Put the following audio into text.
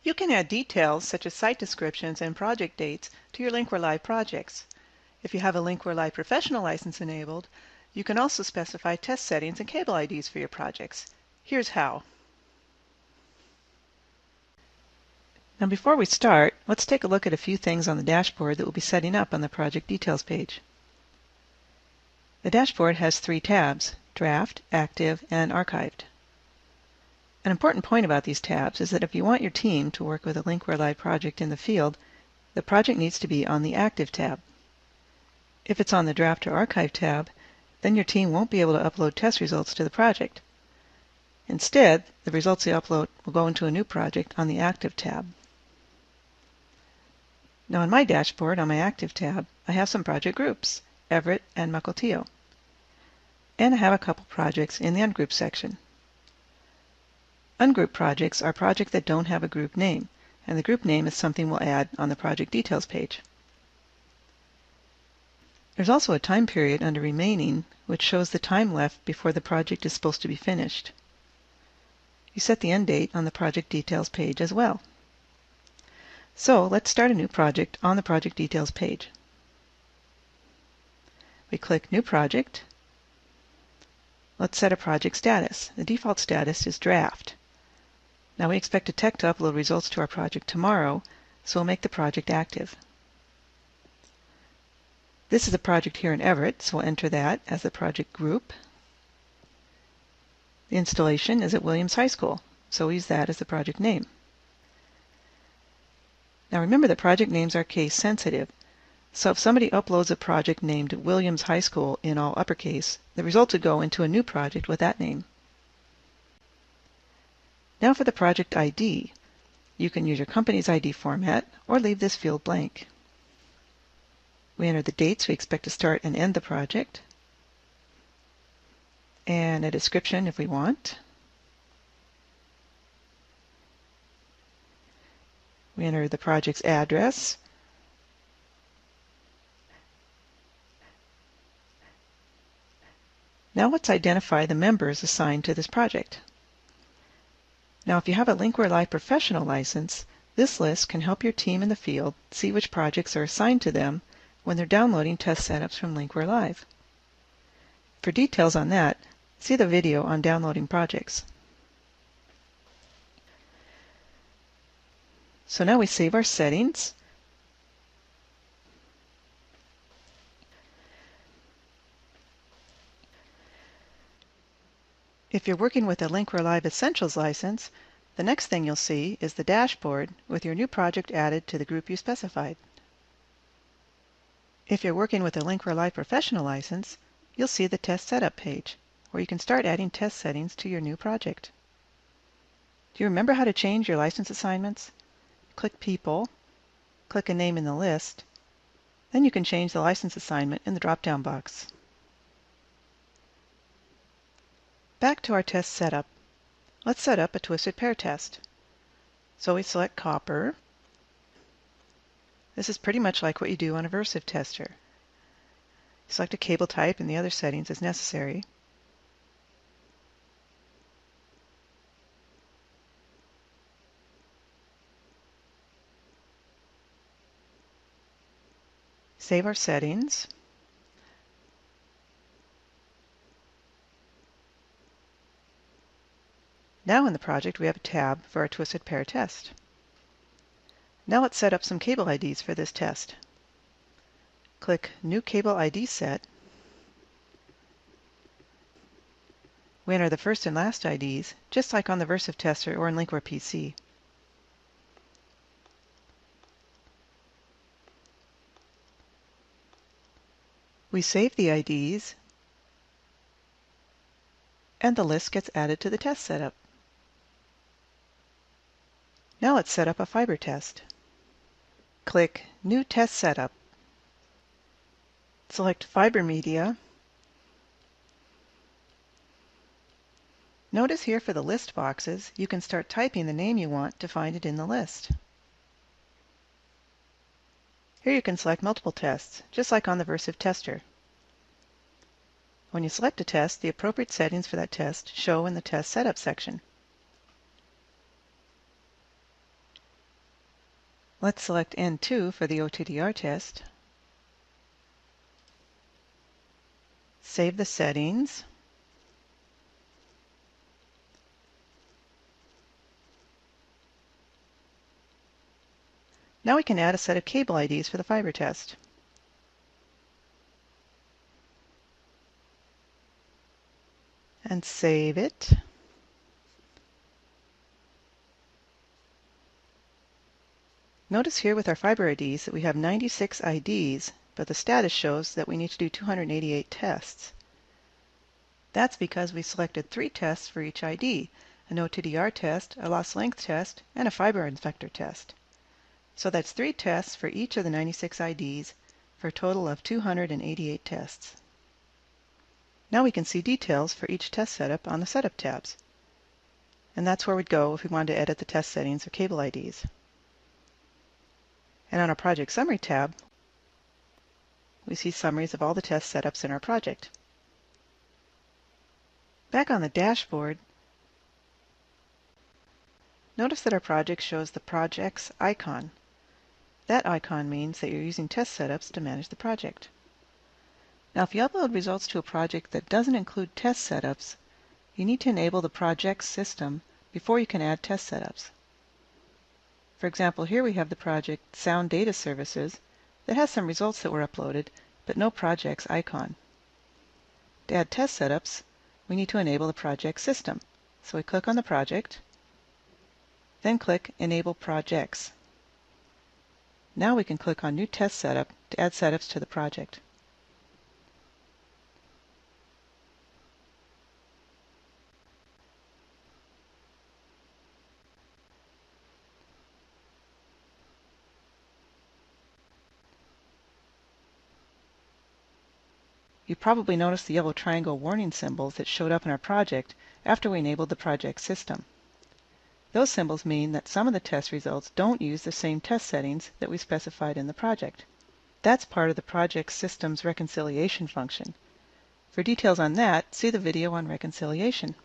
You can add details such as site descriptions and project dates to your LinkWare Live projects. If you have a LinkWare Live Professional license enabled, you can also specify test settings and cable IDs for your projects. Here's how. Now before we start, let's take a look at a few things on the dashboard that we'll be setting up on the project details page. The dashboard has 3 tabs: Draft, Active, and Archived. An important point about these tabs is that if you want your team to work with a LinkWare Live project in the field, the project needs to be on the Active tab. If it's on the Draft or Archive tab, then your team won't be able to upload test results to the project. Instead, the results they upload will go into a new project on the Active tab. Now on my dashboard, on my Active tab, I have some project groups, Everett and Mukilteo. And I have a couple projects in the Ungroup section. Ungrouped projects are projects that don't have a group name, and the group name is something we'll add on the project details page. There's also a time period under Remaining, which shows the time left before the project is supposed to be finished. You set the end date on the project details page as well. So let's start a new project on the project details page. We click New Project. Let's set a project status. The default status is Draft. Now we expect a tech to upload results to our project tomorrow, so we'll make the project active. This is a project here in Everett, so we'll enter that as the project group. The installation is at Williams High School, so we'll use that as the project name. Now remember that project names are case sensitive, so if somebody uploads a project named Williams High School in all uppercase, the results would go into a new project with that name. Now for the project ID, you can use your company's ID format or leave this field blank. We enter the dates we expect to start and end the project, and a description if we want. We enter the project's address, now let's identify the members assigned to this project. Now if you have a LinkWare Live Professional license, this list can help your team in the field see which projects are assigned to them when they're downloading test setups from LinkWare Live. For details on that, see the video on downloading projects. So now we save our settings. If you're working with a LinkWare Live Essentials license, the next thing you'll see is the dashboard with your new project added to the group you specified. If you're working with a LinkWare Live Professional license, you'll see the Test Setup page, where you can start adding test settings to your new project. Do you remember how to change your license assignments? Click People, click a name in the list, then you can change the license assignment in the drop-down box. Back to our test setup. Let's set up a twisted pair test. So we select Copper. This is pretty much like what you do on a Versive tester. Select a cable type and the other settings as necessary. Save our settings. Now in the project we have a tab for our twisted pair test. Now let's set up some cable IDs for this test. Click New Cable ID Set. We enter the first and last IDs, just like on the Versive tester or in LinkWare PC. We save the IDs, and the list gets added to the test setup. Now let's set up a fiber test. Click New Test Setup. Select Fiber Media. Notice here for the list boxes, you can start typing the name you want to find it in the list. Here you can select multiple tests, just like on the Versive tester. When you select a test, the appropriate settings for that test show in the Test Setup section. Let's select N2 for the OTDR test. Save the settings. Now we can add a set of cable IDs for the fiber test. And save it. Notice here with our fiber IDs that we have 96 IDs, but the status shows that we need to do 288 tests. That's because we selected 3 tests for each ID, an OTDR test, a loss length test, and a fiber inspector test. So that's 3 tests for each of the 96 IDs for a total of 288 tests. Now we can see details for each test setup on the Setup tabs. And that's where we'd go if we wanted to edit the test settings or cable IDs. And on our Project Summary tab, we see summaries of all the test setups in our project. Back on the dashboard, notice that our project shows the Projects icon. That icon means that you're using test setups to manage the project. Now, if you upload results to a project that doesn't include test setups, you need to enable the Projects system before you can add test setups. For example, here we have the project Sound Data Services that has some results that were uploaded, but no Projects icon. To add test setups, we need to enable the project system. So we click on the project, then click Enable Projects. Now we can click on New Test Setup to add setups to the project. You probably noticed the yellow triangle warning symbols that showed up in our project after we enabled the project system. Those symbols mean that some of the test results don't use the same test settings that we specified in the project. That's part of the project system's reconciliation function. For details on that, see the video on reconciliation.